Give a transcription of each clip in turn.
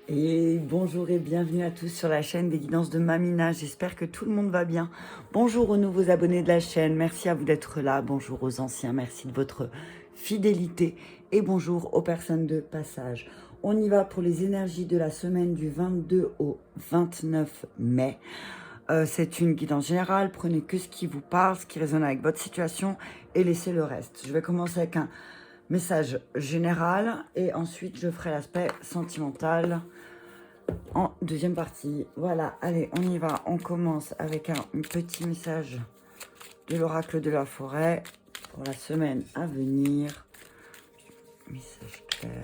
Et bonjour et bienvenue à tous sur la chaîne des guidances de Mamina. J'espère que tout le monde va bien. Bonjour aux nouveaux abonnés de la chaîne. Merci à vous d'être là. Bonjour aux anciens. Merci de votre fidélité. Et bonjour aux personnes de passage. On y va pour les énergies de la semaine du 22 au 29 mai. C'est une guidance générale. Prenez que ce qui vous parle, ce qui résonne avec votre situation et laissez le reste. Je vais commencer avec un message général et ensuite je ferai l'aspect sentimental en deuxième partie. Voilà, allez, on y va. On commence avec un petit message de l'oracle de la forêt pour la semaine à venir. Message clair.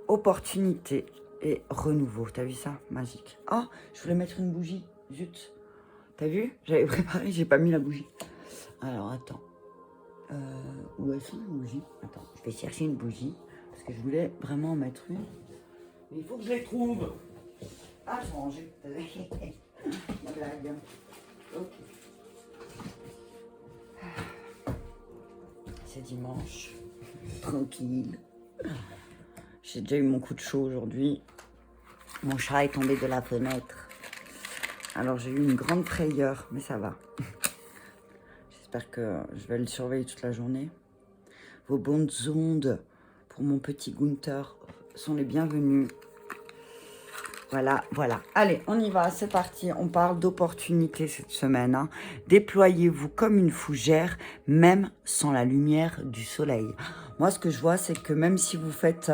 Opportunité et renouveau. T'as vu ça? Magique. Ah, je voulais mettre une bougie. Zut. T'as vu? J'avais préparé, j'ai pas mis la bougie. Alors, attends. Où est-ce une bougie? Attends, je vais chercher une bougie parce que je voulais vraiment en mettre une. Mais il faut que je les trouve. Ah, je vais ranger. La blague. Ok. C'est dimanche. Tranquille. J'ai déjà eu mon coup de chaud aujourd'hui. Mon chat est tombé de la fenêtre. Alors j'ai eu une grande frayeur, mais ça va. J'espère que je vais le surveiller toute la journée. Vos bonnes ondes pour mon petit Gunther sont les bienvenues. Voilà, voilà. Allez, on y va, c'est parti. On parle d'opportunités cette semaine. Hein. Déployez-vous comme une fougère, même sans la lumière du soleil. Moi, ce que je vois, c'est que même si vous faites...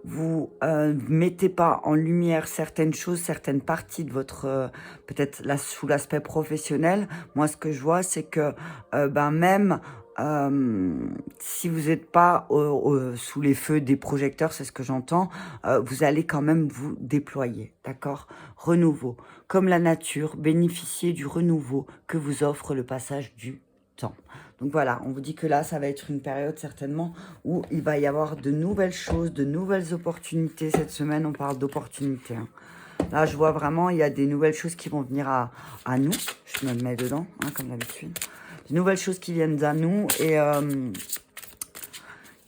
vous mettez pas en lumière certaines choses, certaines parties de votre... peut-être là, sous l'aspect professionnel, moi, ce que je vois, c'est que même... si vous n'êtes pas sous les feux des projecteurs, c'est ce que j'entends, vous allez quand même vous déployer, d'accord? Renouveau. Comme la nature, bénéficiez du renouveau que vous offre le passage du temps. Donc voilà, on vous dit que là, ça va être une période certainement où il va y avoir de nouvelles choses, de nouvelles opportunités. Cette semaine, on parle d'opportunités. Hein. Là, je vois vraiment, il y a des nouvelles choses qui vont venir à nous. Je me mets dedans, hein, comme d'habitude. De nouvelles choses qui viennent à nous et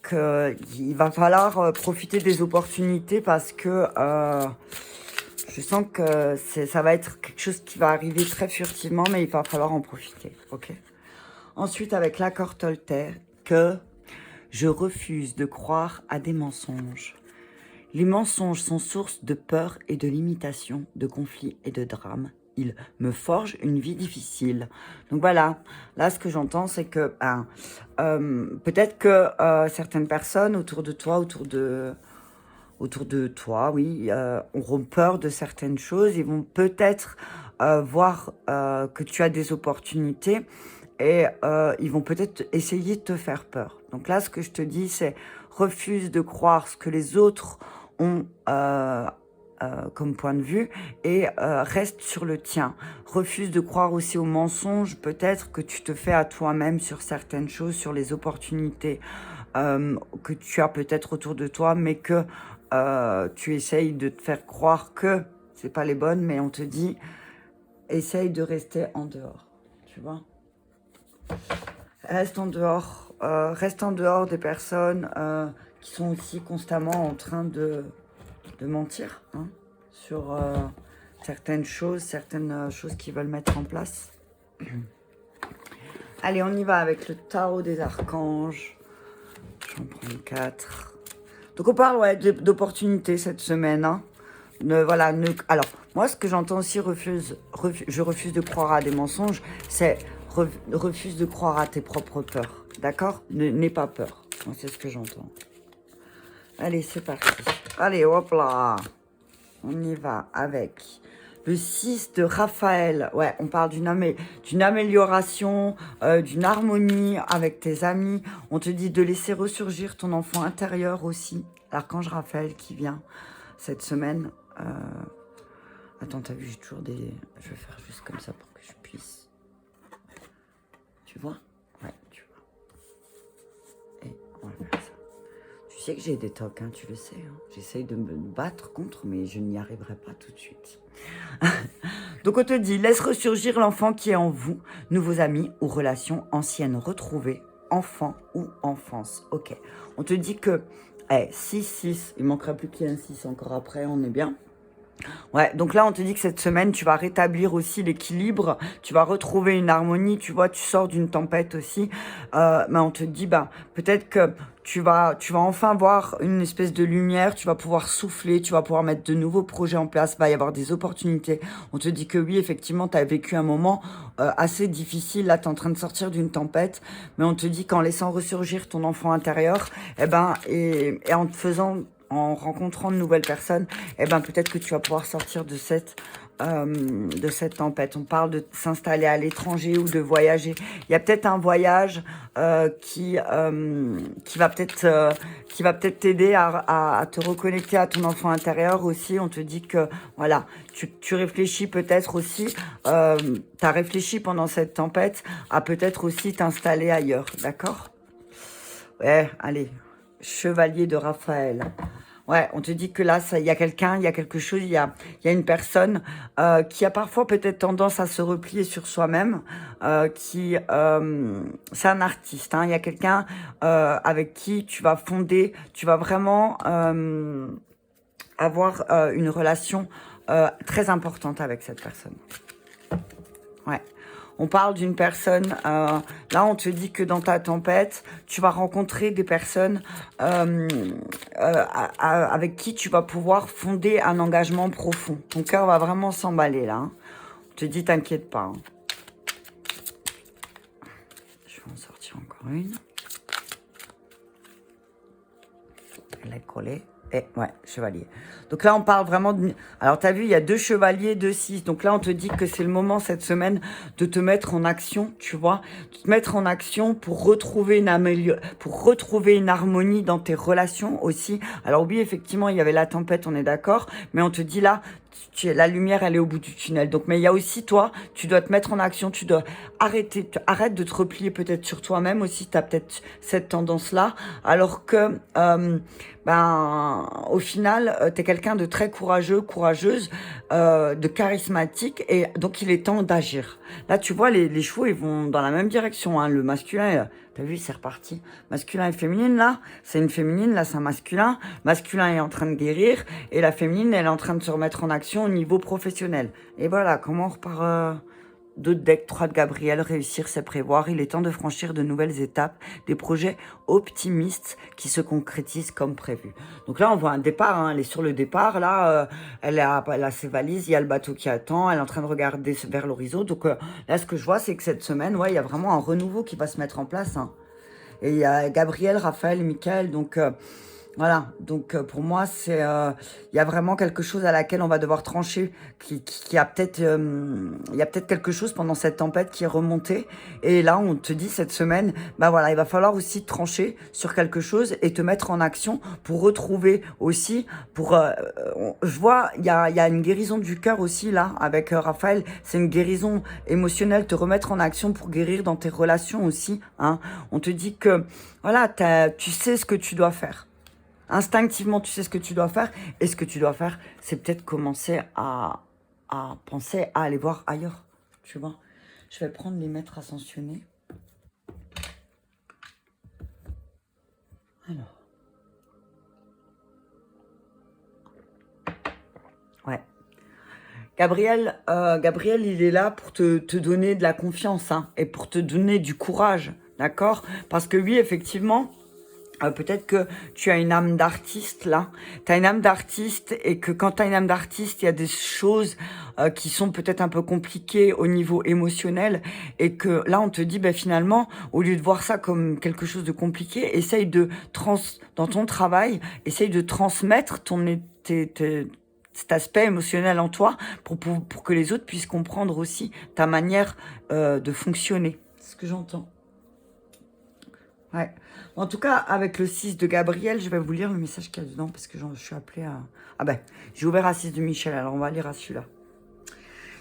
qu'il va falloir profiter des opportunités parce que je sens que ça va être quelque chose qui va arriver très furtivement, mais il va falloir en profiter, ok? Ensuite, avec l'accord Toltec, que je refuse de croire à des mensonges. Les mensonges sont source de peur et de limitation, de conflits et de drames. Ils me forgent une vie difficile. Donc voilà, là ce que j'entends c'est que peut-être que certaines personnes autour de toi, oui, auront peur de certaines choses. Ils vont peut-être voir que tu as des opportunités et ils vont peut-être essayer de te faire peur. Donc là, ce que je te dis, c'est refuse de croire ce que les autres ont comme point de vue et reste sur le tien. Refuse de croire aussi aux mensonges peut-être que tu te fais à toi-même sur certaines choses, sur les opportunités que tu as peut-être autour de toi, mais que tu essayes de te faire croire que c'est pas les bonnes, mais on te dit essaye de rester en dehors, tu vois. Reste en dehors des personnes qui sont aussi constamment en train de mentir hein, sur certaines choses qu'ils veulent mettre en place. Allez, on y va avec le tarot des archanges. J'en prends 4. Donc on parle d'opportunités cette semaine. Hein. Alors, moi, ce que j'entends aussi, je refuse de croire à des mensonges, c'est refuse de croire à tes propres peurs. D'accord? N'aie pas peur. Moi, c'est ce que j'entends. Allez, c'est parti. Allez, hop là. On y va avec le 6 de Raphaël. Ouais, on parle d'une amélioration, d'une harmonie avec tes amis. On te dit de laisser ressurgir ton enfant intérieur aussi. L'archange Raphaël qui vient cette semaine. Attends, t'as vu, j'ai toujours des... Je vais faire juste comme ça pour que je puisse... Tu vois? Ouais, tu vois. Et on va faire ça. Tu sais que j'ai des tocs, hein, tu le sais. Hein. J'essaye de me battre contre, mais je n'y arriverai pas tout de suite. Donc on te dit, laisse ressurgir l'enfant qui est en vous, nouveaux amis ou relations anciennes retrouvées enfant ou enfance. Ok. On te dit que 6, 6, il manquera plus qu'il y ait un 6 encore après, on est bien. Ouais, donc là, on te dit que cette semaine, tu vas rétablir aussi l'équilibre, tu vas retrouver une harmonie, tu vois, tu sors d'une tempête aussi. Mais on te dit, bah, peut-être que tu vas enfin voir une espèce de lumière, tu vas pouvoir souffler, tu vas pouvoir mettre de nouveaux projets en place, va y avoir des opportunités. On te dit que oui, effectivement, tu as vécu un moment assez difficile, là, tu es en train de sortir d'une tempête, mais on te dit qu'en laissant ressurgir ton enfant intérieur, et en te faisant en rencontrant de nouvelles personnes, peut-être que tu vas pouvoir sortir de cette tempête. On parle de s'installer à l'étranger ou de voyager. Il y a peut-être un voyage qui va peut-être t'aider à te reconnecter à ton enfant intérieur aussi. On te dit que voilà, tu réfléchis peut-être aussi, tu as réfléchi pendant cette tempête à peut-être aussi t'installer ailleurs, d'accord? Ouais, allez, chevalier de Raphaël. Ouais, on te dit que là, il y a quelqu'un, il y a quelque chose, il y a une personne qui a parfois peut-être tendance à se replier sur soi-même, c'est un artiste, hein, il y a quelqu'un avec qui tu vas fonder, tu vas vraiment avoir une relation très importante avec cette personne. Ouais. On parle d'une personne, là on te dit que dans ta tempête, tu vas rencontrer des personnes avec qui tu vas pouvoir fonder un engagement profond. Ton cœur va vraiment s'emballer là. Hein. On te dit, t'inquiète pas. Hein. Je vais en sortir encore une. Elle est collée. Et ouais, chevalier. Donc là, on parle vraiment de... Alors, tu as vu, il y a 2 chevaliers, 2 6. Donc là, on te dit que c'est le moment, cette semaine, de te mettre en action, tu vois. De te mettre en action pour retrouver une harmonie dans tes relations aussi. Alors oui, effectivement, il y avait la tempête, on est d'accord. Mais on te dit là, la lumière, elle est au bout du tunnel. Donc, mais il y a aussi toi, tu dois te mettre en action, tu dois arrête de te replier peut-être sur toi-même aussi. Tu as peut-être cette tendance-là. Alors que... au final, tu es quelqu'un de très courageux, courageuse, de charismatique, et donc il est temps d'agir. Là, tu vois, les chevaux, ils vont dans la même direction. Hein. Le masculin, t'as vu, c'est reparti. Masculin et féminine, là, c'est une féminine, là, c'est un masculin. Masculin est en train de guérir, et la féminine, elle est en train de se remettre en action au niveau professionnel. Et voilà, comment on repart... 2 de deck, 3 de Gabriel, réussir c'est prévoir. Il est temps de franchir de nouvelles étapes, des projets optimistes qui se concrétisent comme prévu. Donc là, on voit un départ, hein, elle est sur le départ, là, elle a ses valises, il y a le bateau qui attend, elle est en train de regarder vers l'horizon. Donc là, ce que je vois, c'est que cette semaine, ouais, il y a vraiment un renouveau qui va se mettre en place. Hein. Et il y a Gabriel, Raphaël et Michael, donc... Voilà, donc pour moi, il y a vraiment quelque chose à laquelle on va devoir trancher, qui a peut-être, il y a peut-être quelque chose pendant cette tempête qui est remontée. Et là, on te dit cette semaine, voilà, il va falloir aussi trancher sur quelque chose et te mettre en action pour retrouver aussi, je vois, il y a une guérison du cœur aussi là avec Raphaël. C'est une guérison émotionnelle, te remettre en action pour guérir dans tes relations aussi. Hein. On te dit que voilà, tu sais ce que tu dois faire. Instinctivement, tu sais ce que tu dois faire. Et ce que tu dois faire, c'est peut-être commencer à penser à aller voir ailleurs. Tu vois. Je vais prendre les maîtres ascensionnés. Alors. Ouais. Gabriel, il est là pour te donner de la confiance, hein, et pour te donner du courage. D'accord? Parce que oui, effectivement... peut-être que tu as une âme d'artiste là. Tu as une âme d'artiste et que quand tu as une âme d'artiste, il y a des choses qui sont peut-être un peu compliquées au niveau émotionnel et que là on te dit finalement, au lieu de voir ça comme quelque chose de compliqué, essaye dans ton travail, essaye de transmettre cet aspect émotionnel en toi pour que les autres puissent comprendre aussi ta manière de fonctionner. C'est ce que j'entends. Ouais. En tout cas, avec le 6 de Gabriel, je vais vous lire le message qu'il y a dedans parce que je suis appelée à... Ah j'ai ouvert à 6 de Michel, alors on va lire à celui-là.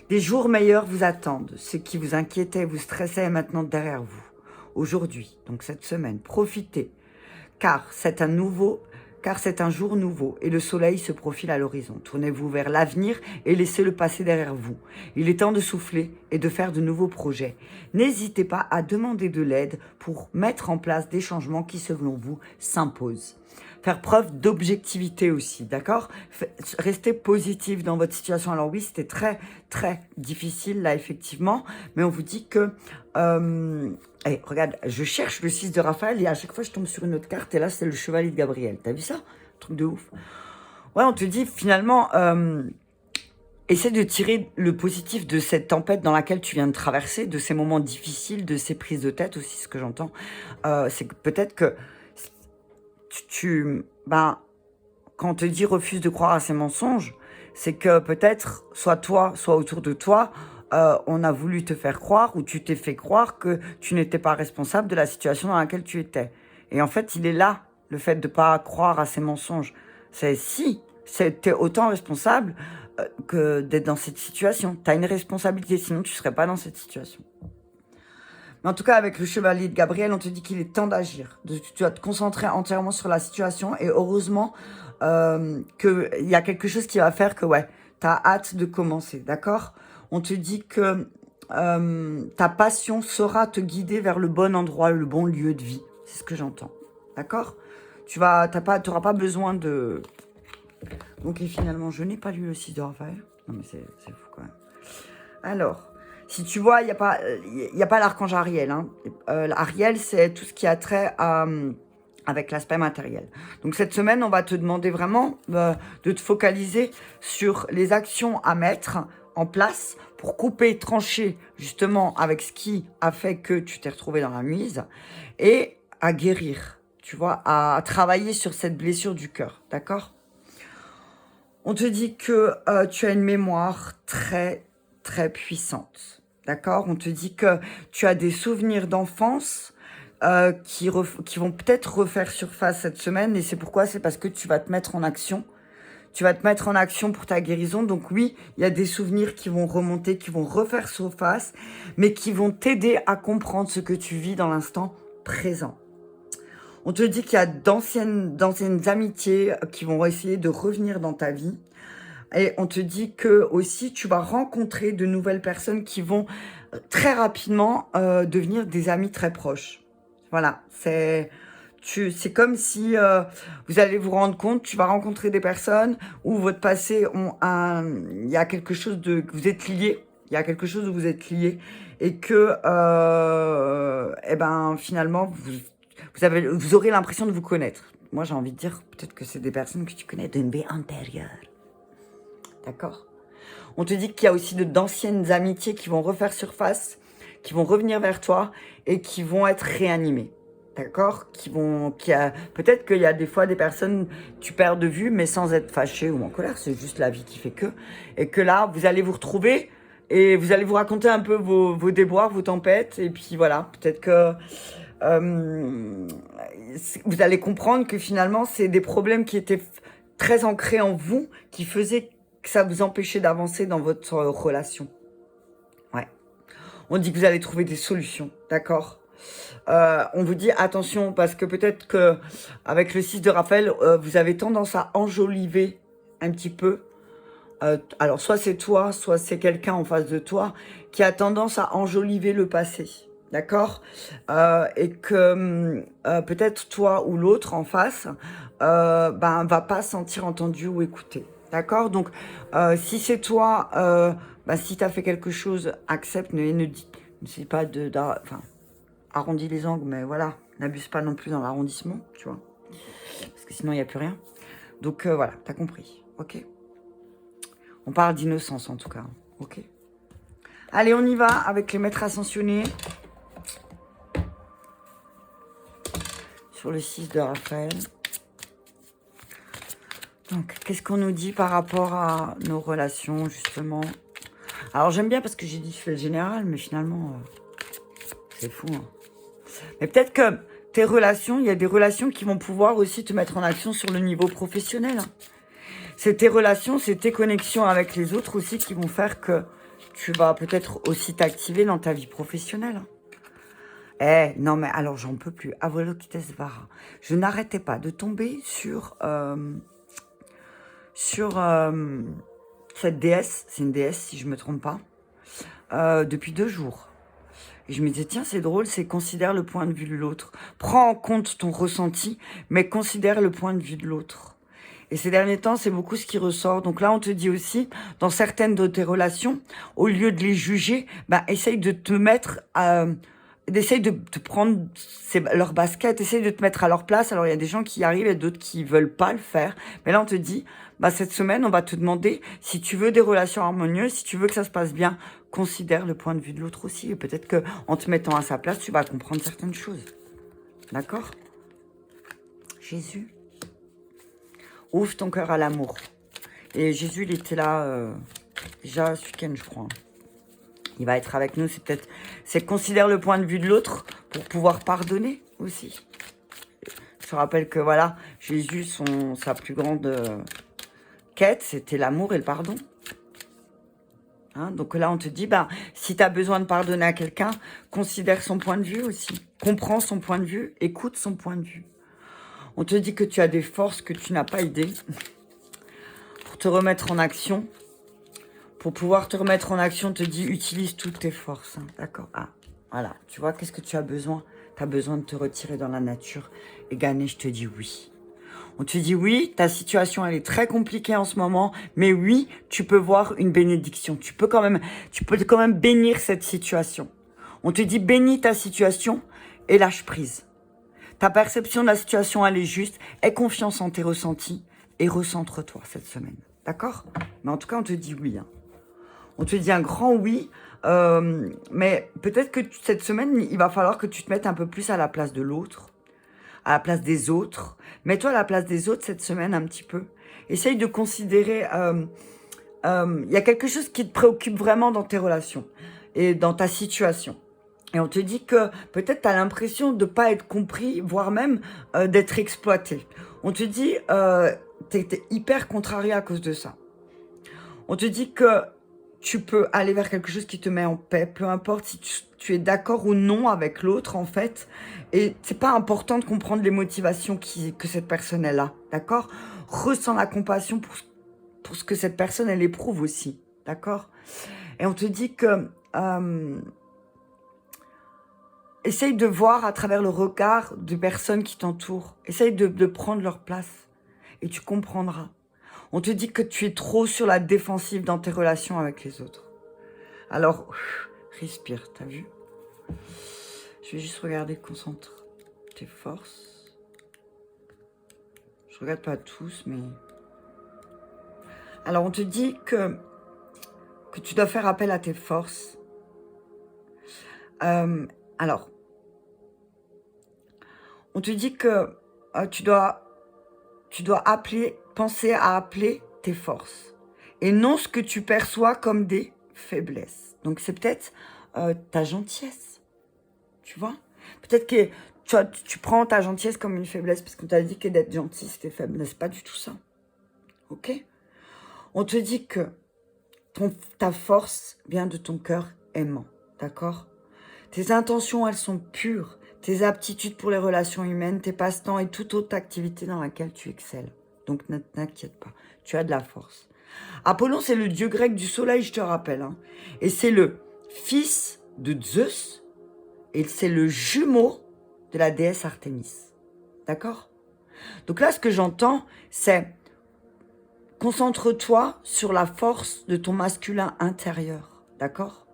Des jours meilleurs vous attendent. Ce qui vous inquiétait, vous stressait est maintenant derrière vous. Aujourd'hui, donc cette semaine, profitez, car c'est un nouveau car c'est un jour nouveau et le soleil se profile à l'horizon. Tournez-vous vers l'avenir et laissez le passé derrière vous. Il est temps de souffler et de faire de nouveaux projets. N'hésitez pas à demander de l'aide pour mettre en place des changements qui, selon vous, s'imposent. Faire preuve d'objectivité aussi, d'accord? Restez positif dans votre situation. Alors oui, c'était très, très difficile, là, effectivement. Mais on vous dit que... Hey, regarde, je cherche le 6 de Raphaël et à chaque fois, je tombe sur une autre carte. Et là, c'est le chevalier de Gabriel. T'as vu ça? Truc de ouf. Ouais, on te dit, finalement... essaie de tirer le positif de cette tempête dans laquelle tu viens de traverser, de ces moments difficiles, de ces prises de tête aussi, ce que j'entends. C'est que peut-être que... quand on te dit refuse de croire à ces mensonges, c'est que peut-être, soit toi, soit autour de toi, on a voulu te faire croire ou tu t'es fait croire que tu n'étais pas responsable de la situation dans laquelle tu étais. Et en fait, il est là, le fait de ne pas croire à ces mensonges. C'est si, t'es autant responsable que d'être dans cette situation. Tu as une responsabilité, sinon tu ne serais pas dans cette situation. Mais en tout cas, avec le chevalier de Gabriel, on te dit qu'il est temps d'agir. Tu dois te concentrer entièrement sur la situation. Et heureusement qu'il y a quelque chose qui va faire que, ouais, tu as hâte de commencer, d'accord? On te dit que ta passion saura te guider vers le bon endroit, le bon lieu de vie. C'est ce que j'entends, d'accord? Tu n'auras pas besoin de... Donc, et finalement, je n'ai pas lu le 6 de Raphaël. Non, mais c'est fou quand même. Alors... Si tu vois, il n'y a pas l'archange Ariel. Hein. Ariel, c'est tout ce qui a trait avec l'aspect matériel. Donc cette semaine, on va te demander vraiment de te focaliser sur les actions à mettre en place pour couper, trancher justement avec ce qui a fait que tu t'es retrouvé dans la mise et à guérir, tu vois, à travailler sur cette blessure du cœur, d'accord? On te dit que tu as une mémoire très, très puissante. D'accord? On te dit que tu as des souvenirs d'enfance qui vont peut-être refaire surface cette semaine. Et c'est pourquoi? C'est parce que tu vas te mettre en action. Tu vas te mettre en action pour ta guérison. Donc oui, il y a des souvenirs qui vont remonter, qui vont refaire surface, mais qui vont t'aider à comprendre ce que tu vis dans l'instant présent. On te dit qu'il y a d'anciennes amitiés qui vont essayer de revenir dans ta vie. Et on te dit que aussi tu vas rencontrer de nouvelles personnes qui vont très rapidement devenir des amis très proches. Voilà, c'est comme si vous allez vous rendre compte, tu vas rencontrer des personnes où votre passé il y a quelque chose vous êtes liés, il y a quelque chose où vous êtes liés et que finalement vous aurez l'impression de vous connaître. Moi j'ai envie de dire peut-être que c'est des personnes que tu connais d'une vie antérieure. D'accord? On te dit qu'il y a aussi d'anciennes amitiés qui vont refaire surface, qui vont revenir vers toi et qui vont être réanimées. D'accord? Peut-être qu'il y a des fois des personnes que tu perds de vue, mais sans être fâché ou en colère. C'est juste la vie qui fait que. Et que là, vous allez vous retrouver et vous allez vous raconter un peu vos déboires, vos tempêtes. Et puis voilà, peut-être que vous allez comprendre que finalement, c'est des problèmes qui étaient très ancrés en vous, qui faisaient que ça vous empêchait d'avancer dans votre relation. Ouais. On dit que vous allez trouver des solutions, d'accord? On vous dit attention, parce que peut-être que avec le 6 de Raphaël, vous avez tendance à enjoliver un petit peu. Alors, soit c'est toi, soit c'est quelqu'un en face de toi qui a tendance à enjoliver le passé, d'accord? Et que peut-être toi ou l'autre en face va pas se sentir entendu ou écouté. D'accord? Donc, si c'est toi, si tu as fait quelque chose, accepte, ne dis pas arrondis les angles, mais voilà, n'abuse pas non plus dans l'arrondissement, tu vois. Parce que sinon, il n'y a plus rien. Donc, voilà, t'as compris, ok? On parle d'innocence, en tout cas, ok? Allez, on y va avec les maîtres ascensionnés. Sur le 6 de Raphaël. Donc, qu'est-ce qu'on nous dit par rapport à nos relations, justement? Alors, j'aime bien parce que j'ai dit je fais le général, mais finalement, c'est fou. Hein. Mais peut-être que tes relations, il y a des relations qui vont pouvoir aussi te mettre en action sur le niveau professionnel. Hein. C'est tes relations, c'est tes connexions avec les autres aussi qui vont faire que tu vas peut-être aussi t'activer dans ta vie professionnelle. Hein. Eh, non, mais alors, j'en peux plus. Avalokitesvara. Je n'arrêtais pas de tomber sur cette déesse. C'est une déesse, si je ne me trompe pas. Depuis 2 jours. Et je me disais, tiens, c'est drôle, c'est considère le point de vue de l'autre. Prends en compte ton ressenti, mais considère le point de vue de l'autre. Et ces derniers temps, c'est beaucoup ce qui ressort. Donc là, on te dit aussi, dans certaines de tes relations, au lieu de les juger, bah, essaye de te mettre essaye de te prendre leur basket, essaye de te mettre à leur place. Alors, il y a des gens qui y arrivent et d'autres qui veulent pas le faire. Mais là, on te dit, bah, cette semaine, on va te demander si tu veux des relations harmonieuses, si tu veux que ça se passe bien, considère le point de vue de l'autre aussi. Et peut-être que en te mettant à sa place, tu vas comprendre certaines choses. D'accord? Jésus, ouvre ton cœur à l'amour. Et Jésus, il était là déjà ce week-end, je crois. Il va être avec nous, c'est considère le point de vue de l'autre pour pouvoir pardonner aussi. Je te rappelle que voilà, Jésus, sa plus grande quête, c'était l'amour et le pardon. Hein, donc là, on te dit, bah, si tu as besoin de pardonner à quelqu'un, considère son point de vue aussi. Comprends son point de vue, écoute son point de vue. On te dit que tu as des forces que tu n'as pas idée pour te remettre en action. Pour pouvoir te remettre en action, on te dit, utilise toutes tes forces. Hein, d'accord? Ah, voilà. Tu vois, qu'est-ce que tu as besoin? Tu as besoin de te retirer dans la nature. Et Ganesh te dit oui. On te dit oui, ta situation, elle est très compliquée en ce moment. Mais oui, tu peux voir une bénédiction. Tu peux quand même bénir cette situation. On te dit, bénis ta situation et lâche prise. Ta perception de la situation, elle est juste. Aie confiance en tes ressentis et recentre-toi cette semaine. D'accord? Mais en tout cas, on te dit oui. Hein. On te dit un grand oui, mais peut-être que cette semaine, il va falloir que tu te mettes un peu plus à la place de l'autre, à la place des autres. Mets-toi à la place des autres cette semaine un petit peu. Essaye de considérer... y a quelque chose qui te préoccupe vraiment dans tes relations et dans ta situation. Et on te dit que peut-être tu as l'impression de ne pas être compris, voire même d'être exploité. On te dit tu es hyper contrarié à cause de ça. On te dit que tu peux aller vers quelque chose qui te met en paix, peu importe si tu es d'accord ou non avec l'autre, en fait. Et c'est pas important de comprendre les motivations que cette personne elle a, d'accord? Ressens la compassion pour ce que cette personne, elle éprouve aussi, d'accord? Et on te dit que... essaye de voir à travers le regard de personnes qui t'entourent. Essaye de prendre leur place. Et tu comprendras. On te dit que tu es trop sur la défensive dans tes relations avec les autres. Alors, respire, t'as vu? Je vais juste regarder, concentre tes forces. Je regarde pas tous, mais... Alors, on te dit que tu dois faire appel à tes forces. Alors, on te dit que tu dois penser à appeler tes forces. Et non ce que tu perçois comme des faiblesses. Donc, c'est peut-être ta gentillesse. Tu vois? Peut-être que tu prends ta gentillesse comme une faiblesse parce qu'on t'a dit que d'être gentil, c'était faible. C'est pas du tout ça. Ok? On te dit que ta force vient de ton cœur aimant. D'accord? Tes intentions, elles sont pures. Tes aptitudes pour les relations humaines, tes passe-temps et toute autre activité dans laquelle tu excelles. Donc, ne t'inquiète pas. Tu as de la force. Apollon, c'est le dieu grec du soleil, je te rappelle. Hein. Et c'est le fils de Zeus. Et c'est le jumeau de la déesse Artémis. D'accord? Donc là, ce que j'entends, c'est concentre-toi sur la force de ton masculin intérieur. D'accord?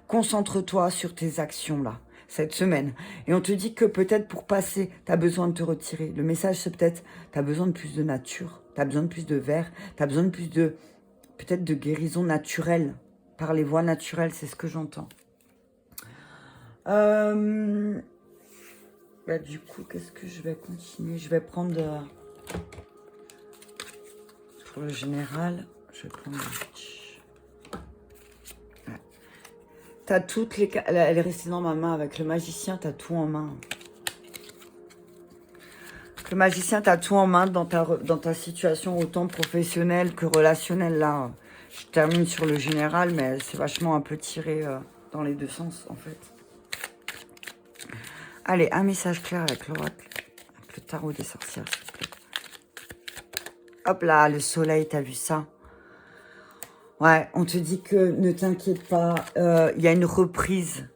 Concentre-toi sur tes actions là, cette semaine. Et on te dit que peut-être pour passer, tu as besoin de te retirer. Le message, c'est peut-être, tu as besoin de plus de nature. Tu as besoin de plus de verre. Tu as besoin de plus de, peut-être de guérison naturelle. Par les voies naturelles, c'est ce que j'entends. Bah, du coup, qu'est-ce que je vais continuer? Je vais prendre pour le général, je vais prendre ouais. T'as toutes les... Elle est restée dans ma main avec le magicien, t'as tout en main. Le magicien, t'as tout en main dans ta situation, autant professionnelle que relationnelle. Là, je termine sur le général, mais c'est vachement un peu tiré dans les deux sens, en fait. Allez, un message clair avec l'oracle, avec le tarot des sorcières, s'il te plaît. Hop là, le soleil, t'as vu ça? Ouais, on te dit que ne t'inquiète pas, il y a une reprise.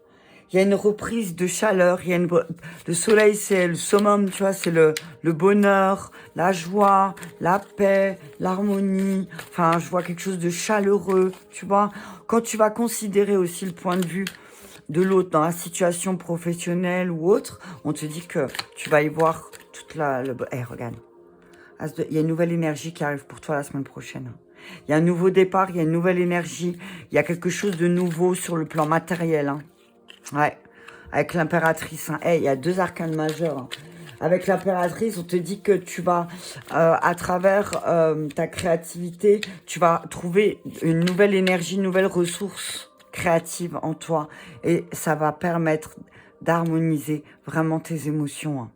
Il y a une reprise de chaleur. Le soleil, c'est le summum, tu vois, c'est le bonheur, la joie, la paix, l'harmonie. Enfin, je vois quelque chose de chaleureux, tu vois. Quand tu vas considérer aussi le point de vue de l'autre dans la situation professionnelle ou autre, on te dit que tu vas y voir toute regarde. Il y a une nouvelle énergie qui arrive pour toi la semaine prochaine. Il y a un nouveau départ, il y a une nouvelle énergie. Il y a quelque chose de nouveau sur le plan matériel. Hein. Ouais, avec l'impératrice. Hein. Hey, il y a 2 arcanes majeurs. Hein. Avec l'impératrice, on te dit que tu vas, à travers ta créativité, tu vas trouver une nouvelle énergie, une nouvelle ressource créative en toi. Et ça va permettre d'harmoniser vraiment tes émotions. Hein.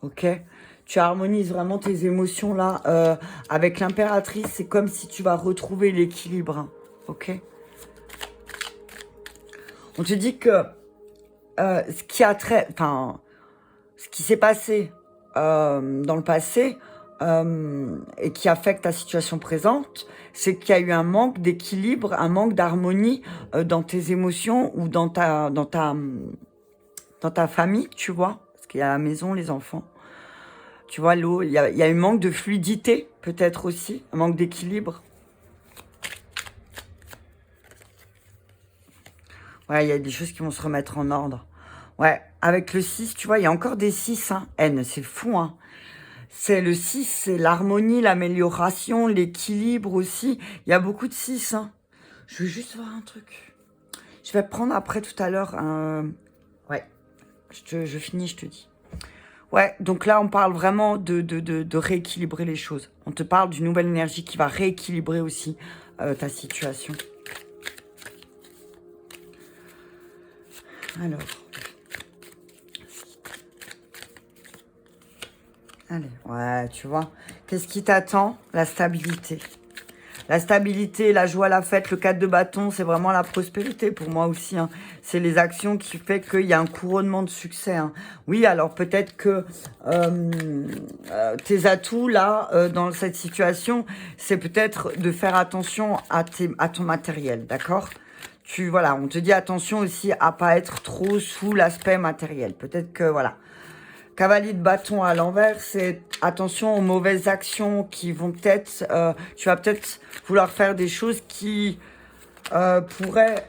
Ok ? Tu harmonises vraiment tes émotions là. Avec l'impératrice, c'est comme si tu vas retrouver l'équilibre. Hein. Ok ? On te dit que ce qui s'est passé dans le passé et qui affecte ta situation présente, c'est qu'il y a eu un manque d'équilibre, un manque d'harmonie dans tes émotions ou dans ta famille, tu vois, parce qu'il y a la maison, les enfants. Tu vois, l'eau, il y a un manque de fluidité, peut-être aussi, un manque d'équilibre. Ouais, il y a des choses qui vont se remettre en ordre. Ouais, avec le 6, tu vois, il y a encore des 6, hein. N, c'est fou, hein. C'est le 6, c'est l'harmonie, l'amélioration, l'équilibre aussi. Il y a beaucoup de 6, hein. Je veux juste voir un truc. Je vais prendre après tout à l'heure un... Ouais, je finis, je te dis. Ouais, donc là, on parle vraiment de rééquilibrer les choses. On te parle d'une nouvelle énergie qui va rééquilibrer aussi ta situation. Alors. Allez, ouais, tu vois. Qu'est-ce qui t'attend? La stabilité. La stabilité, la joie, la fête, le 4 de bâton, c'est vraiment la prospérité pour moi aussi. Hein. C'est les actions qui fait qu'il y a un couronnement de succès. Hein. Oui, alors peut-être que tes atouts là, dans cette situation, c'est peut-être de faire attention à ton matériel, d'accord? Voilà, on te dit attention aussi à pas être trop sous l'aspect matériel. Peut-être que, voilà. Cavalier de bâton à l'envers, c'est attention aux mauvaises actions qui vont peut-être... tu vas peut-être vouloir faire des choses qui pourraient...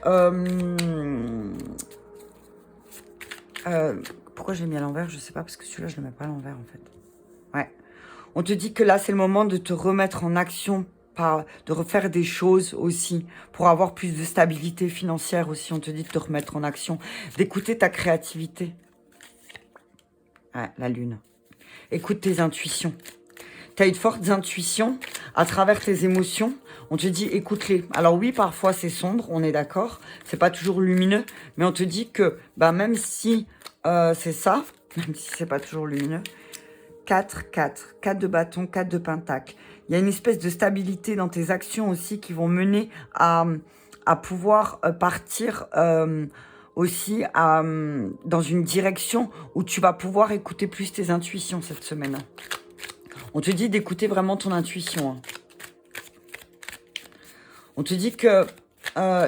pourquoi j'ai mis à l'envers? Je sais pas, parce que celui-là, je ne le mets pas à l'envers, en fait. Ouais. On te dit que là, c'est le moment de te remettre en action, de refaire des choses aussi, pour avoir plus de stabilité financière aussi. On te dit de te remettre en action, d'écouter ta créativité. Ouais, la lune. Écoute tes intuitions. Tu as une forte intuition à travers tes émotions. On te dit, écoute-les. Alors oui, parfois c'est sombre, on est d'accord. C'est pas toujours lumineux. Mais on te dit que même si c'est ça, même si c'est pas toujours lumineux, 4 de bâton, 4 de pentacle. Il y a une espèce de stabilité dans tes actions aussi qui vont mener à pouvoir partir... aussi dans une direction où tu vas pouvoir écouter plus tes intuitions cette semaine. On te dit d'écouter vraiment ton intuition. Hein. On te dit que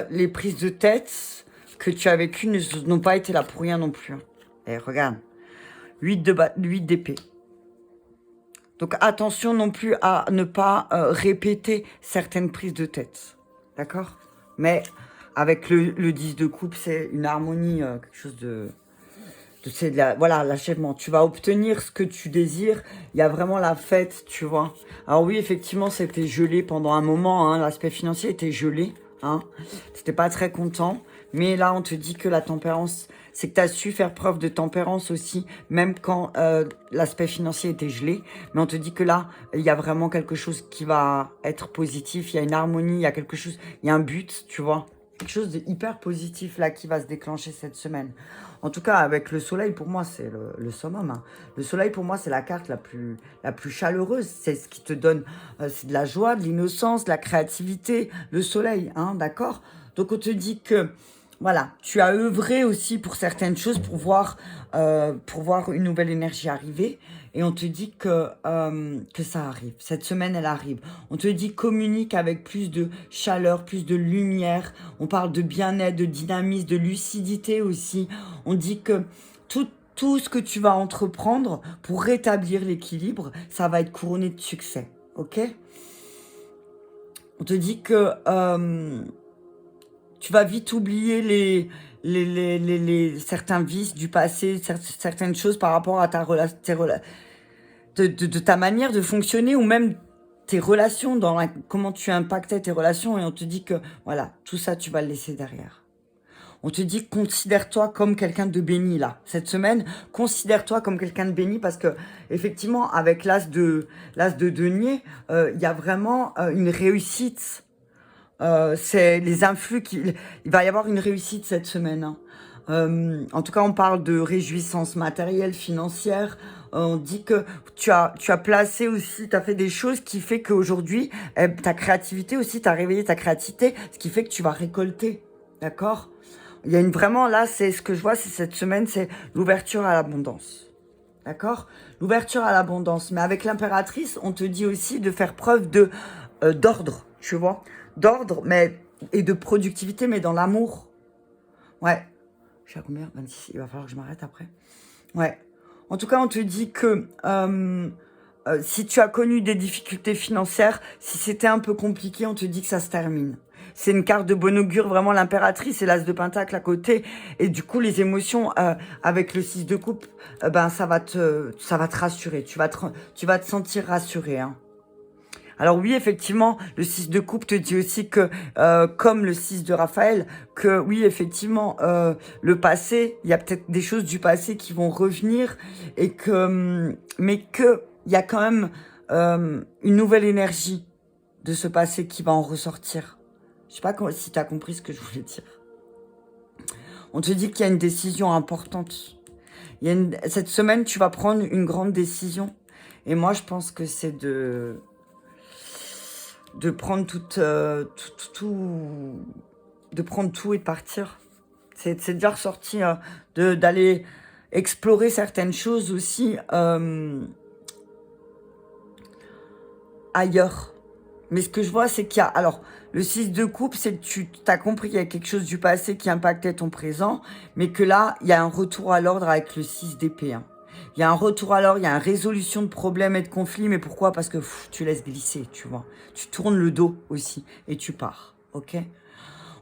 les prises de tête que tu as vécues n'ont pas été là pour rien non plus. Hein. Et regarde, 8 d'épée. Donc attention non plus à ne pas répéter certaines prises de tête. D'accord? Mais... avec le 10 de coupe, c'est une harmonie, quelque chose voilà, l'achèvement. Tu vas obtenir ce que tu désires. Il y a vraiment la fête, tu vois. Alors oui, effectivement, c'était gelé pendant un moment. Hein, l'aspect financier était gelé. Hein. C'était pas très content. Mais là, on te dit que la tempérance, c'est que tu as su faire preuve de tempérance aussi, même quand l'aspect financier était gelé. Mais on te dit que là, il y a vraiment quelque chose qui va être positif. Il y a une harmonie, il y a quelque chose, il y a un but, tu vois. Quelque chose de hyper positif là qui va se déclencher cette semaine. En tout cas, avec le soleil, pour moi, c'est le summum. Hein. Le soleil, pour moi, c'est la carte la plus chaleureuse. C'est ce qui te donne, c'est de la joie, de l'innocence, de la créativité. Le soleil, hein, d'accord? Donc, on te dit que voilà, tu as œuvré aussi pour certaines choses pour voir une nouvelle énergie arriver. Et on te dit que ça arrive. Cette semaine, elle arrive. On te dit communique avec plus de chaleur, plus de lumière. On parle de bien-être, de dynamisme, de lucidité aussi. On dit que tout ce que tu vas entreprendre pour rétablir l'équilibre, ça va être couronné de succès. Ok? On te dit que tu vas vite oublier certains vices du passé, certaines choses par rapport à de ta manière de fonctionner ou même tes relations, comment tu impactais tes relations. Et on te dit que, voilà, tout ça, tu vas le laisser derrière. On te dit, considère-toi comme quelqu'un de béni, là. Cette semaine, considère-toi comme quelqu'un de béni parce que, effectivement, avec l'as de denier, il y a vraiment une réussite. C'est les influx il va y avoir une réussite cette semaine, hein. En tout cas, on parle de réjouissance matérielle, financière. On dit que tu as placé aussi, tu as fait des choses qui fait qu'aujourd'hui, ta créativité aussi, tu as réveillé ta créativité, ce qui fait que tu vas récolter. D'accord? Il y a vraiment, là, c'est ce que je vois, c'est cette semaine, c'est l'ouverture à l'abondance. D'accord? L'ouverture à l'abondance. Mais avec l'impératrice, on te dit aussi de faire preuve d'ordre, tu vois? D'ordre, et de productivité, mais dans l'amour. Ouais. Je suis à combien? 26. Il va falloir que je m'arrête après. Ouais. En tout cas, on te dit que si tu as connu des difficultés financières, si c'était un peu compliqué, on te dit que ça se termine. C'est une carte de bon augure, vraiment l'impératrice et l'as de pentacle à côté. Et du coup, les émotions avec le 6 de coupe, ben ça va te rassurer. Tu vas te sentir rassuré, hein. Alors oui, effectivement, le 6 de coupe te dit aussi que, comme le 6 de Raphaël, que oui, effectivement, le passé, il y a peut-être des choses du passé qui vont revenir, mais que il y a quand même une nouvelle énergie de ce passé qui va en ressortir. Je sais pas si tu as compris ce que je voulais dire. On te dit qu'il y a une décision importante. Cette semaine, tu vas prendre une grande décision. Et moi, je pense que c'est de prendre de prendre tout et de partir. C'est déjà ressorti, d'aller explorer certaines choses aussi ailleurs. Mais ce que je vois, c'est qu'il y a... Alors, le 6 de coupe, c'est que tu as compris qu'il y a quelque chose du passé qui impactait ton présent, mais que là, il y a un retour à l'ordre avec le 6 d'épée, hein. Il y a un retour à l'ordre, il y a une résolution de problèmes et de conflits, mais pourquoi? Parce que tu laisses glisser, tu vois. Tu tournes le dos aussi et tu pars, ok?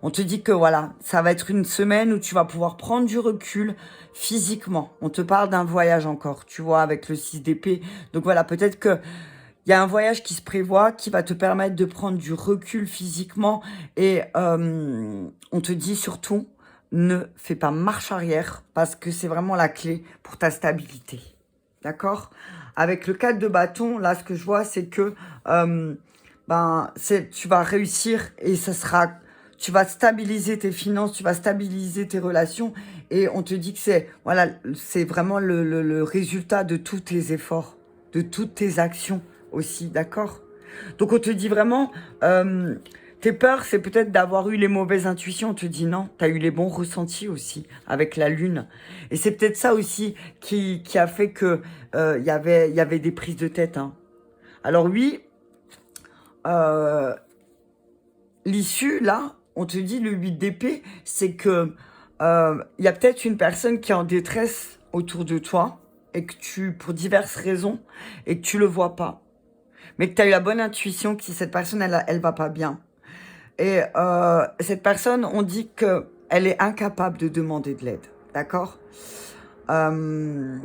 On te dit que voilà, ça va être une semaine où tu vas pouvoir prendre du recul physiquement. On te parle d'un voyage encore, tu vois, avec le 6 d'épée. Donc voilà, peut-être que il y a un voyage qui se prévoit qui va te permettre de prendre du recul physiquement et on te dit surtout, ne fais pas marche arrière parce que c'est vraiment la clé pour ta stabilité. D'accord? Avec le 4 de bâton, là, ce que je vois, c'est que tu vas réussir et tu vas stabiliser tes finances, tu vas stabiliser tes relations et on te dit que c'est vraiment le résultat de tous tes efforts, de toutes tes actions aussi, d'accord? Donc on te dit vraiment, tes peurs, c'est peut-être d'avoir eu les mauvaises intuitions. On te dit non, tu as eu les bons ressentis aussi avec la lune. Et c'est peut-être ça aussi qui a fait que y avait des prises de tête, hein. Alors oui, l'issue, là, on te dit le 8 d'épée, c'est que y a peut-être une personne qui est en détresse autour de toi et que pour diverses raisons, et que tu le vois pas. Mais que tu as eu la bonne intuition que cette personne, elle va pas bien. Et cette personne, on dit qu'elle est incapable de demander de l'aide. D'accord? Alors,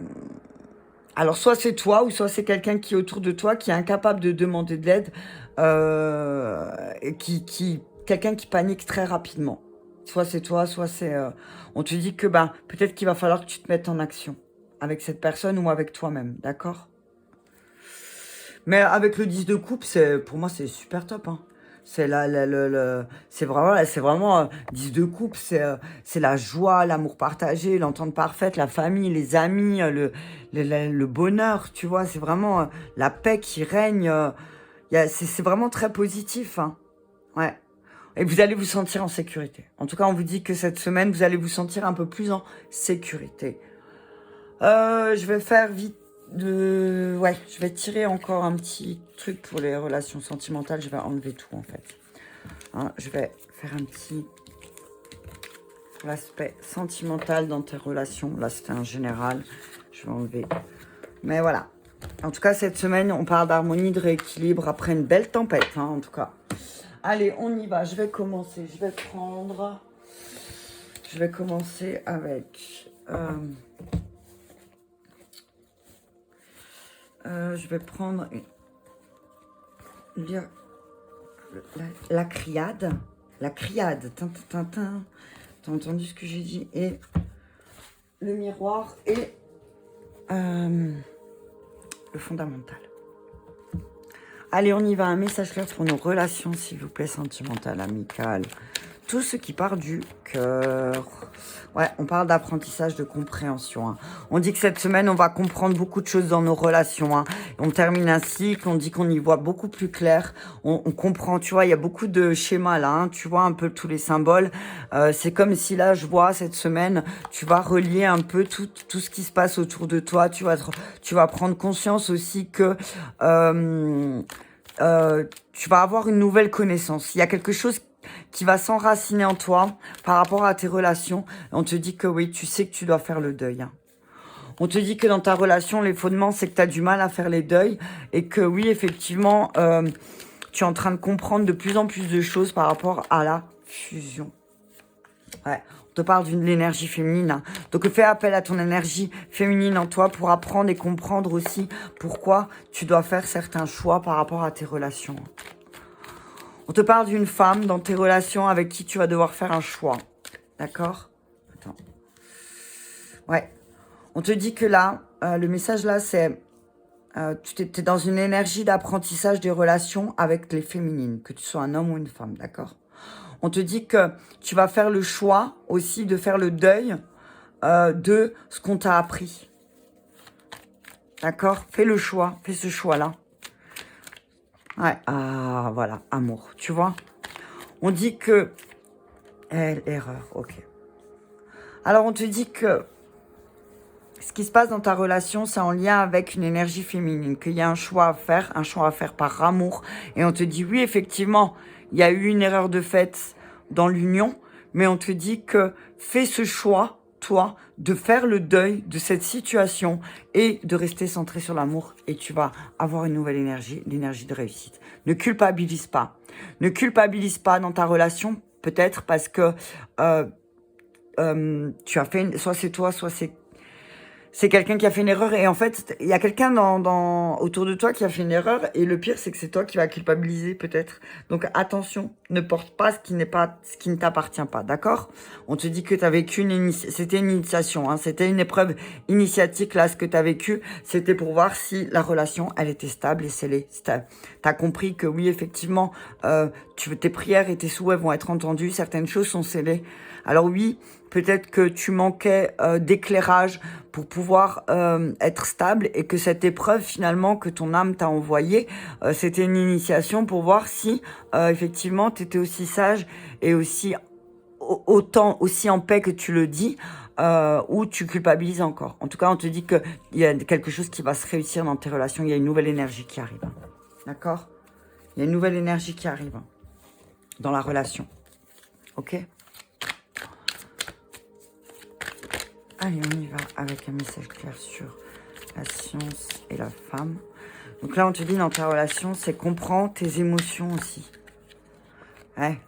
soit c'est toi, ou soit c'est quelqu'un qui est autour de toi, qui est incapable de demander de l'aide, et quelqu'un qui panique très rapidement. Soit c'est toi, soit c'est... on te dit que peut-être qu'il va falloir que tu te mettes en action avec cette personne ou avec toi-même. D'accord? Mais avec le 10 de coupe, pour moi, c'est super top, hein. C'est vraiment 10 de coupe, c'est la joie, l'amour partagé, l'entente parfaite, la famille, les amis, le bonheur, tu vois. C'est vraiment la paix qui règne. C'est vraiment très positif, hein. Ouais. et vous allez vous sentir en sécurité. En tout cas, on vous dit que cette semaine, vous allez vous sentir un peu plus en sécurité. Je vais faire vite ouais, je vais tirer encore un petit truc pour les relations sentimentales. Je vais enlever tout, en fait. Hein, je vais faire un petit... L'aspect sentimental dans tes relations. Là, c'était un général. Je vais enlever. Mais voilà. En tout cas, cette semaine, on parle d'harmonie, de rééquilibre après une belle tempête, hein, en tout cas. Allez, on y va. Je vais commencer. Je vais prendre... Je vais commencer avec... je vais prendre la criade. La criade. Tintin. T'as entendu ce que j'ai dit? Et le miroir et le fondamental. Allez, on y va. Un message clair pour nos relations, s'il vous plaît, sentimentales, amicales. Tout ce qui part du cœur. Ouais, on parle d'apprentissage, de compréhension. Hein. On dit que cette semaine, on va comprendre beaucoup de choses dans nos relations. Hein. On termine un cycle, on dit qu'on y voit beaucoup plus clair. On comprend, tu vois, il y a beaucoup de schémas là. Hein. Tu vois un peu tous les symboles. C'est comme si là, je vois cette semaine, tu vas relier un peu tout ce qui se passe autour de toi. Tu vas prendre conscience aussi que... tu vas avoir une nouvelle connaissance. Il y a quelque chose qui va s'enraciner en toi par rapport à tes relations. On te dit que oui, tu sais que tu dois faire le deuil. Hein. On te dit que dans ta relation, les fondements, c'est que tu as du mal à faire les deuils et que oui, effectivement, tu es en train de comprendre de plus en plus de choses par rapport à la fusion. Ouais, on te parle d'une énergie féminine. Hein. Donc fais appel à ton énergie féminine en toi pour apprendre et comprendre aussi pourquoi tu dois faire certains choix par rapport à tes relations. On te parle d'une femme dans tes relations avec qui tu vas devoir faire un choix. D'accord? Attends. Ouais. On te dit que là, le message là, c'est... tu es dans une énergie d'apprentissage des relations avec les féminines, que tu sois un homme ou une femme, d'accord? On te dit que tu vas faire le choix aussi de faire le deuil de ce qu'on t'a appris. D'accord? Fais le choix, fais ce choix-là. Ouais, ah, voilà, amour, tu vois? On dit que... erreur, ok. Alors, on te dit que ce qui se passe dans ta relation, c'est en lien avec une énergie féminine, qu'il y a un choix à faire par amour. Et on te dit, oui, effectivement, il y a eu une erreur de fait dans l'union, mais on te dit que fais ce choix, toi, de faire le deuil de cette situation et de rester centré sur l'amour et tu vas avoir une nouvelle énergie, l'énergie de réussite. Ne culpabilise pas. Ne culpabilise pas dans ta relation, peut-être parce que tu as fait, soit c'est toi, soit c'est quelqu'un qui a fait une erreur et en fait, il y a quelqu'un autour de toi qui a fait une erreur et le pire, c'est que c'est toi qui vas culpabiliser peut-être. Donc attention, ne porte pas ce qui ne t'appartient pas, d'accord? On te dit que tu as vécu c'était une initiation, hein, c'était une épreuve initiatique là, ce que tu as vécu, c'était pour voir si la relation, elle était stable et scellée. Tu as compris que oui, effectivement, tes prières et tes souhaits vont être entendus, certaines choses sont scellées. Alors oui, peut-être que tu manquais d'éclairage pour pouvoir être stable et que cette épreuve finalement que ton âme t'a envoyée, c'était une initiation pour voir si effectivement tu étais aussi sage et aussi en paix que tu le dis ou tu culpabilises encore. En tout cas, on te dit qu'il y a quelque chose qui va se réussir dans tes relations, il y a une nouvelle énergie qui arrive. Hein. D'accord? Il y a une nouvelle énergie qui arrive hein, dans la relation. Ok? Allez, on y va avec un message clair sur la science et la femme. Donc là, on te dit dans ta relation, c'est comprendre tes émotions aussi. Ouais.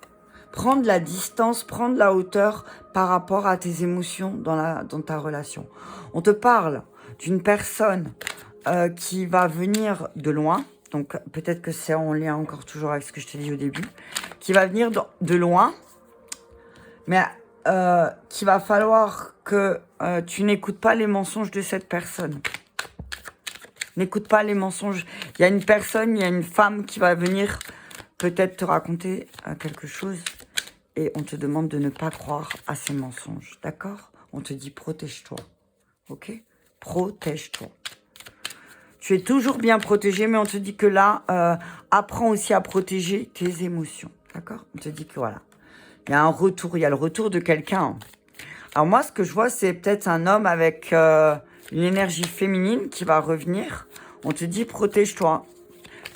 Prendre la distance, prendre la hauteur par rapport à tes émotions dans ta relation. On te parle d'une personne qui va venir de loin. Donc peut-être que c'est en lien encore toujours avec ce que je t'ai dit au début. Qui va venir de loin. Mais qu'il va falloir que tu n'écoutes pas les mensonges de cette personne. N'écoute pas les mensonges. Il y a une personne, il y a une femme qui va venir peut-être te raconter quelque chose et on te demande de ne pas croire à ces mensonges. D'accord? On te dit protège-toi. Ok? Protège-toi. Tu es toujours bien protégé, mais on te dit que là, apprends aussi à protéger tes émotions. D'accord? On te dit que voilà. Il y a un retour, il y a le retour de quelqu'un. Alors moi, ce que je vois, c'est peut-être un homme avec une énergie féminine qui va revenir. On te dit, protège-toi.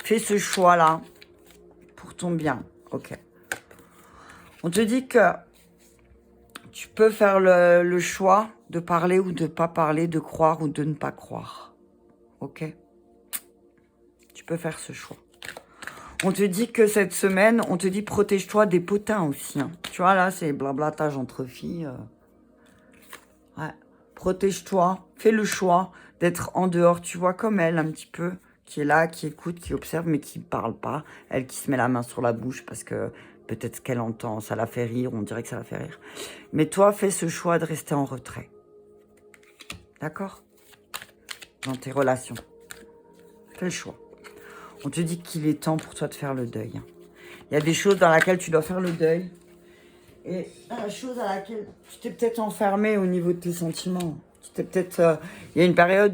Fais ce choix-là pour ton bien. Ok. On te dit que tu peux faire le choix de parler ou de ne pas parler, de croire ou de ne pas croire. Ok? Tu peux faire ce choix. On te dit que cette semaine, on te dit protège-toi des potins aussi. Hein. Tu vois, là, c'est blablatage entre filles. Ouais. Protège-toi, fais le choix d'être en dehors. Tu vois, comme elle, un petit peu, qui est là, qui écoute, qui observe, mais qui ne parle pas. Elle qui se met la main sur la bouche parce que peut-être qu'elle entend, ça la fait rire, on dirait que ça la fait rire. Mais toi, fais ce choix de rester en retrait. D'accord? Dans tes relations. Fais le choix. On te dit qu'il est temps pour toi de faire le deuil. Il y a des choses dans lesquelles tu dois faire le deuil. Et la chose à laquelle tu t'es peut-être enfermé au niveau de tes sentiments. Il y a une période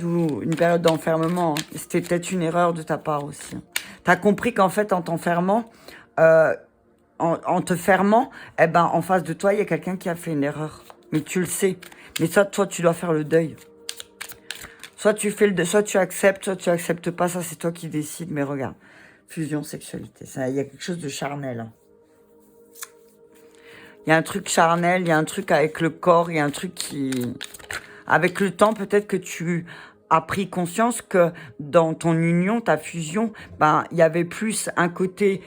d'enfermement. Hein. C'était peut-être une erreur de ta part aussi. Tu as compris qu'en fait, en t'enfermant, en te fermant, eh ben, en face de toi, il y a quelqu'un qui a fait une erreur. Mais tu le sais. Mais ça, toi, tu dois faire le deuil. Soit tu acceptes pas, ça c'est toi qui décides, mais regarde, fusion, sexualité, il y a quelque chose de charnel. Hein. Il y a un truc charnel, il y a un truc avec le corps, il y a un truc qui... Avec le temps, peut-être que tu as pris conscience que dans ton union, ta fusion, ben, il y avait plus un côté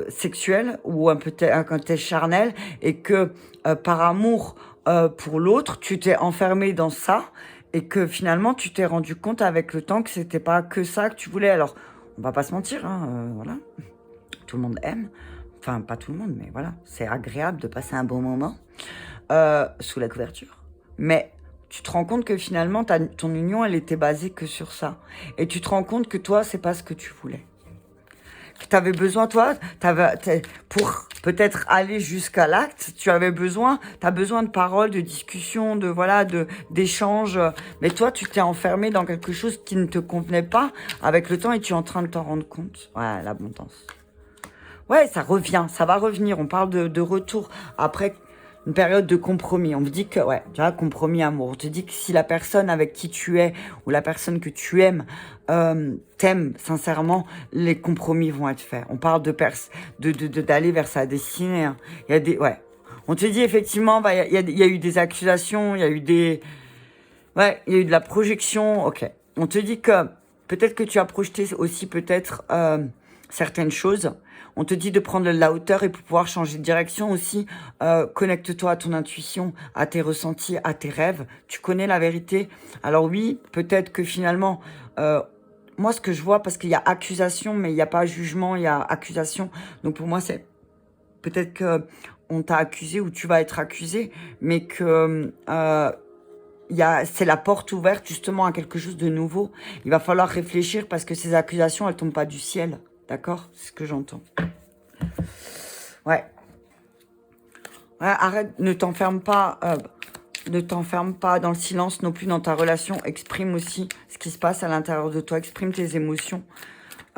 sexuel ou un côté charnel et que par amour pour l'autre, tu t'es enfermé dans ça. Et que finalement, tu t'es rendu compte avec le temps que c'était pas que ça que tu voulais. Alors, on va pas se mentir, hein, voilà. Tout le monde aime. Enfin, pas tout le monde, mais voilà. C'est agréable de passer un bon moment sous la couverture. Mais tu te rends compte que finalement, ton union, elle était basée que sur ça. Et tu te rends compte que toi, c'est pas ce que tu voulais. Que tu avais besoin, toi, pour peut-être aller jusqu'à l'acte, tu as besoin de paroles, de discussions, d'échanges. Mais toi, tu t'es enfermé dans quelque chose qui ne te convenait pas avec le temps et tu es en train de t'en rendre compte. Ouais, l'abondance. Ouais, ça revient, ça va revenir. On parle de retour après une période de compromis. On me dit que, ouais, tu vois, compromis amour. On te dit que si la personne avec qui tu es ou la personne que tu aimes t'aime sincèrement, les compromis vont être faits. On parle d'aller vers sa destinée. Hein. Il y a des, ouais. On te dit effectivement, bah, il y a eu des accusations, il y a eu il y a eu de la projection. Ok. On te dit que peut-être que tu as projeté aussi peut-être certaines choses. On te dit de prendre de la hauteur et pour pouvoir changer de direction aussi, connecte-toi à ton intuition, à tes ressentis, à tes rêves. Tu connais la vérité. Alors oui, peut-être que finalement, moi ce que je vois, parce qu'il y a accusation, mais il n'y a pas jugement, il y a accusation. Donc pour moi, c'est peut-être que on t'a accusé ou tu vas être accusé, mais que c'est la porte ouverte justement à quelque chose de nouveau. Il va falloir réfléchir parce que ces accusations, elles tombent pas du ciel. D'accord? C'est ce que j'entends. Ouais. Ouais, arrête, ne t'enferme pas dans le silence non plus dans ta relation. Exprime aussi ce qui se passe à l'intérieur de toi. Exprime tes émotions.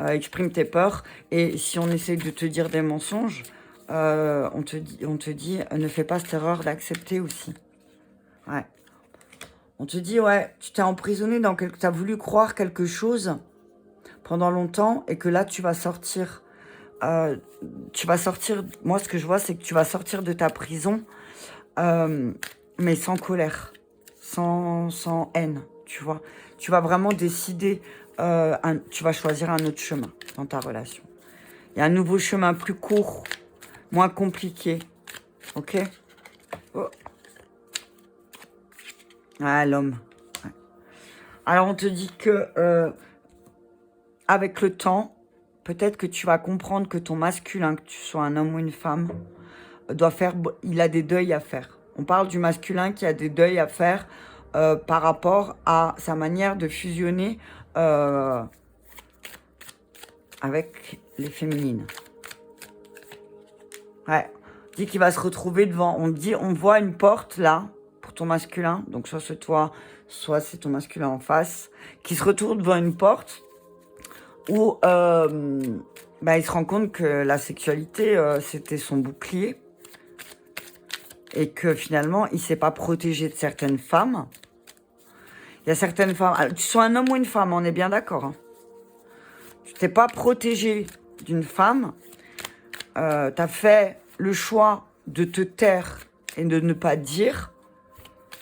Exprime tes peurs. Et si on essaie de te dire des mensonges, on te dit, ne fais pas cette erreur d'accepter aussi. Ouais. On te dit, ouais, tu t'es emprisonné dans tu as voulu croire quelque chose pendant longtemps et que là, tu vas sortir. Moi, ce que je vois, c'est que tu vas sortir de ta prison, mais sans colère, sans haine, tu vois. Tu vas vraiment décider, tu vas choisir un autre chemin dans ta relation. Il y a un nouveau chemin plus court, moins compliqué, ok? Oh. Ah, l'homme. Ouais. Alors, on te dit que avec le temps, peut-être que tu vas comprendre que ton masculin, que tu sois un homme ou une femme, il a des deuils à faire. On parle du masculin qui a des deuils à faire par rapport à sa manière de fusionner avec les féminines. Ouais. On dit qu'il va se retrouver devant. On voit une porte là pour ton masculin. Donc soit c'est toi, soit c'est ton masculin en face, qui se retrouve devant une porte où bah, il se rend compte que la sexualité, c'était son bouclier. Et que finalement, il ne s'est pas protégé de certaines femmes. Il y a certaines femmes... Alors, tu sois un homme ou une femme, on est bien d'accord. Hein. Tu t'es pas protégé d'une femme. Tu as fait le choix de te taire et de ne pas dire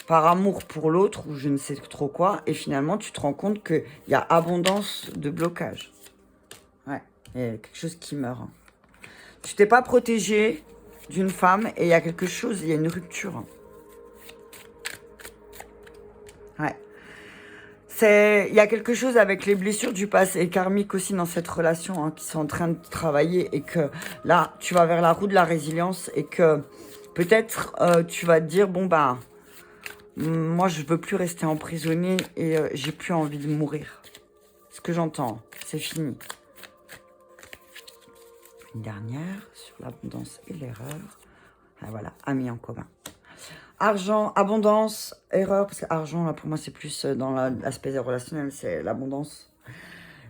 par amour pour l'autre ou je ne sais trop quoi. Et finalement, tu te rends compte qu'il y a abondance de blocage. Ouais, il y a quelque chose qui meurt. Hein. Tu t'es pas protégé d'une femme et il y a quelque chose, il y a une rupture. Ouais. Il y a quelque chose avec les blessures du passé karmique aussi dans cette relation hein, qui sont en train de travailler et que là, tu vas vers la roue de la résilience et que peut-être tu vas te dire, bon bah, moi je veux plus rester emprisonné et j'ai plus envie de mourir. Ce que j'entends, c'est fini. Une dernière sur l'abondance et l'erreur. Ah, voilà, amis en commun. Argent, abondance, erreur, parce que argent, là, pour moi, c'est plus dans l'aspect relationnel, c'est l'abondance.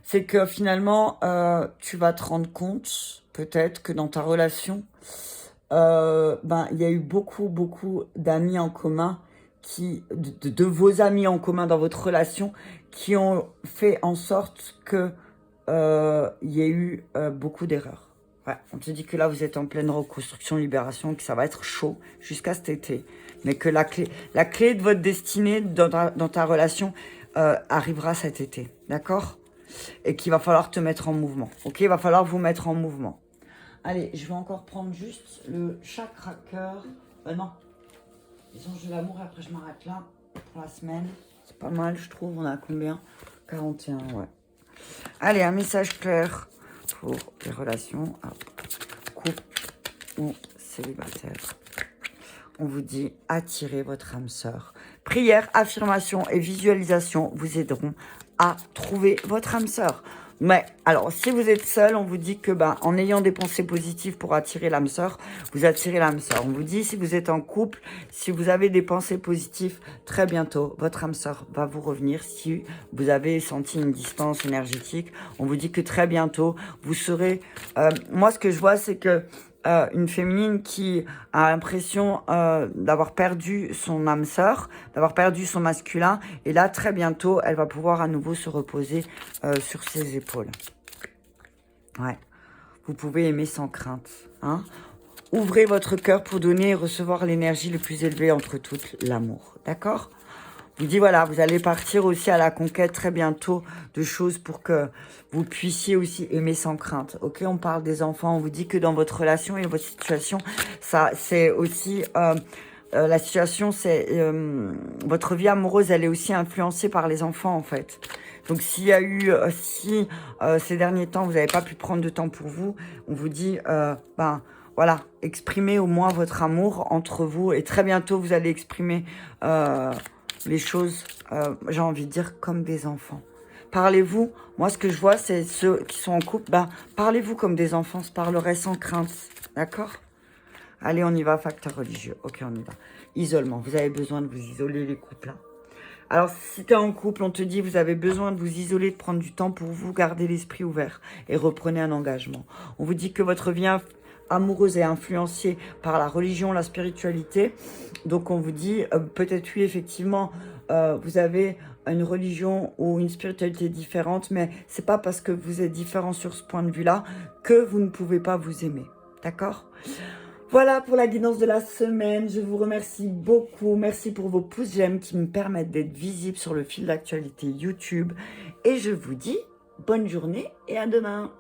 C'est que finalement, tu vas te rendre compte, peut-être, que dans ta relation, il y a eu beaucoup d'amis en commun, de vos amis en commun dans votre relation, qui ont fait en sorte que il y ait eu beaucoup d'erreurs. Ouais, on te dit que là, vous êtes en pleine reconstruction, libération, que ça va être chaud jusqu'à cet été. Mais que la clé de votre destinée dans ta relation arrivera cet été. D'accord? Et qu'il va falloir te mettre en mouvement. Ok? Il va falloir vous mettre en mouvement. Allez, je vais encore prendre juste le chakra cœur. Non. Les anges de l'amour, et après je m'arrête là pour la semaine. C'est pas mal, je trouve. On a combien? 41, ouais. Allez, un message clair pour les relations, couple ou célibataire. On vous dit, attirez votre âme sœur. Prière, affirmation et visualisation vous aideront à trouver votre âme sœur. Mais alors, si vous êtes seul, on vous dit que en ayant des pensées positives pour attirer l'âme sœur, vous attirez l'âme sœur. On vous dit, si vous êtes en couple, si vous avez des pensées positives, très bientôt, votre âme sœur va vous revenir. Si vous avez senti une distance énergétique, on vous dit que très bientôt, vous serez... moi, ce que je vois, c'est que une féminine qui a l'impression d'avoir perdu son âme sœur, d'avoir perdu son masculin. Et là, très bientôt, elle va pouvoir à nouveau se reposer sur ses épaules. Ouais. Vous pouvez aimer sans crainte. Hein. Ouvrez votre cœur pour donner et recevoir l'énergie le plus élevée entre toutes, l'amour. D'accord ? vous dit voilà, vous allez partir aussi à la conquête très bientôt de choses pour que vous puissiez aussi aimer sans crainte. Ok, on parle des enfants, on vous dit que dans votre relation et votre situation, ça c'est aussi la situation, c'est votre vie amoureuse, elle est aussi influencée par les enfants en fait. Donc s'il y a eu, ces derniers temps vous n'avez pas pu prendre de temps pour vous, on vous dit voilà, exprimez au moins votre amour entre vous et très bientôt vous allez exprimer les choses, j'ai envie de dire, comme des enfants. Parlez-vous, moi ce que je vois, c'est ceux qui sont en couple, parlez-vous comme des enfants, se parleraient sans crainte, d'accord? Allez, on y va, facteur religieux, ok, on y va. Isolement, vous avez besoin de vous isoler les couples. Hein. Alors, si tu es en couple, on te dit, vous avez besoin de vous isoler, de prendre du temps pour vous, garder l'esprit ouvert et reprenez un engagement. On vous dit que votre vie amoureuse est influencée par la religion, la spiritualité. Donc on vous dit, peut-être oui, effectivement, vous avez une religion ou une spiritualité différente, mais c'est pas parce que vous êtes différent sur ce point de vue-là que vous ne pouvez pas vous aimer. D'accord ? Voilà pour la guidance de la semaine. Je vous remercie beaucoup. Merci pour vos pouces j'aime qui me permettent d'être visible sur le fil d'actualité YouTube. Et je vous dis bonne journée et à demain.